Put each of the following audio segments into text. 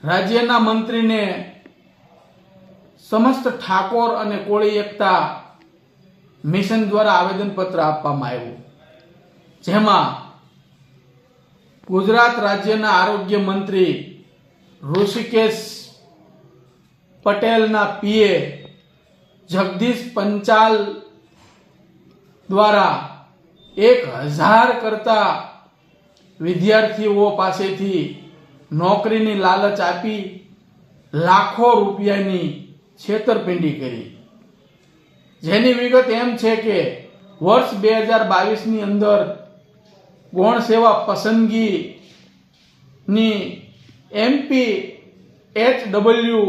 રાજ્યના મંત્રીને સમસ્ત ઠાકોર અને કોળી એકતા મિશન દ્વારા આવેદનપત્ર આપવામાં આવ્યું, જેમાં ગુજરાત રાજ્યના આરોગ્ય મંત્રી ઋષિકેશ પટેલના પીએ જગદીશ પંચાલ દ્વારા 1000 કરતા વિદ્યાર્થીઓ પાસેથી નોકરીની લાલચ આપી લાખો રૂપિયાની છેતરપિંડી કરી, જેની વિગત એમ છે કે વર્ષ 2022ની અંદર ગૌણ સેવા પસંદગીની MPHW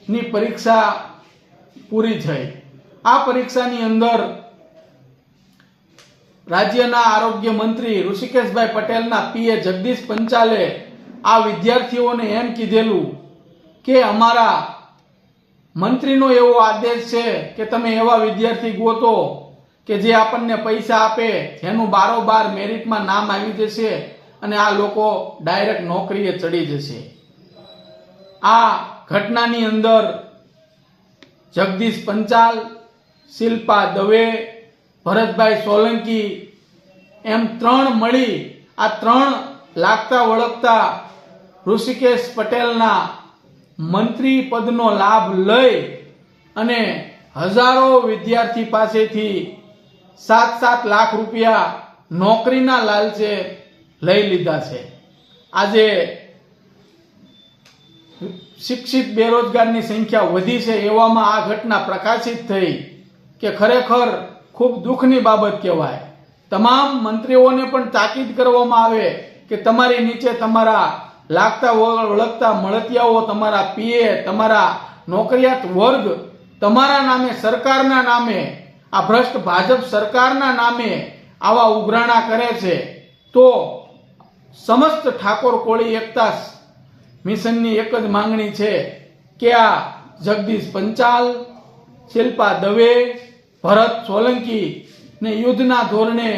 ની પરીક્ષા પૂરી થઈ। આ પરીક્ષાની અંદર રાજ્યના આરોગ્ય મંત્રી ઋષિકેશભાઈ પટેલના પીએ જગદીશ પંચાલે આ વિદ્યાર્થીઓને એમ કીધેલું કે અમારા મંત્રીનો એવો આદેશ છે કે તમે એવા વિદ્યાર્થી ગોતો કે જે આપણને પૈસા આપે, જેનું બારોબાર મેરિટમાં નામ આવી જશે અને આ લોકો ડાયરેક્ટ નોકરીએ ચડી જશે। આ ઘટનાની અંદર જગદીશ પંચાલ, શિલ્પા દવે, ભરતભાઈ સોલંકી એમ 3 મળી આ 3 લાગતા વળગતા ઋષિકેશ પટેલના મંત્રી પદનો લાભ લઈ અને હજારો વિદ્યાર્થી પાસેથી 7-7 લાખ રૂપિયા નોકરીના લાલચે લઈ લીધા છે। આજે શિક્ષિત બેરોજગારની સંખ્યા વધી છે, એવામાં આ ઘટના પ્રકાશિત થઈ કે ખરેખર ખૂબ દુઃખની બાબત કહેવાય। તમામ મંત્રીઓને પણ તાકીદ કરવામાં આવે કે તમારી નીચે તમારા લાગતા વળગતા મળતિયાઓ, તમારા પીએ, તમારા નોકરિયાત વર્ગ તમારા નામે, સરકારના નામે, આ ભ્રષ્ટ ભાજપ સરકારના નામે આવા ઉઘરાણા કરે છે, તો સમસ્ત ઠાકોર કોળી એકતા મિશનની એક જ માંગણી છે કે આ જગદીશ પંચાલ, શિલ્પા દવે, ભરત સોલંકી ને યુદ્ધના ધોરણે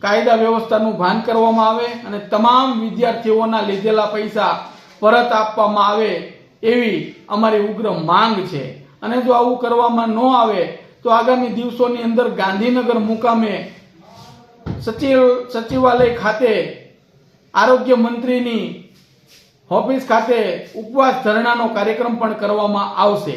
કાયદા વ્યવસ્થાનું ભાન કરવામાં આવે અને તમામ વિદ્યાર્થીઓના લીધેલા પૈસા પરત આપવામાં આવે એવી અમારી ઉગ્ર માંગ છે। અને જો આવું કરવામાં ન આવે તો આગામી દિવસોની અંદર ગાંધીનગર મુકામે સચિવાલય ખાતે આરોગ્ય મંત્રીની ઓફિસ ખાતે ઉપવાસ ધરણાનો કાર્યક્રમ પણ કરવામાં આવશે।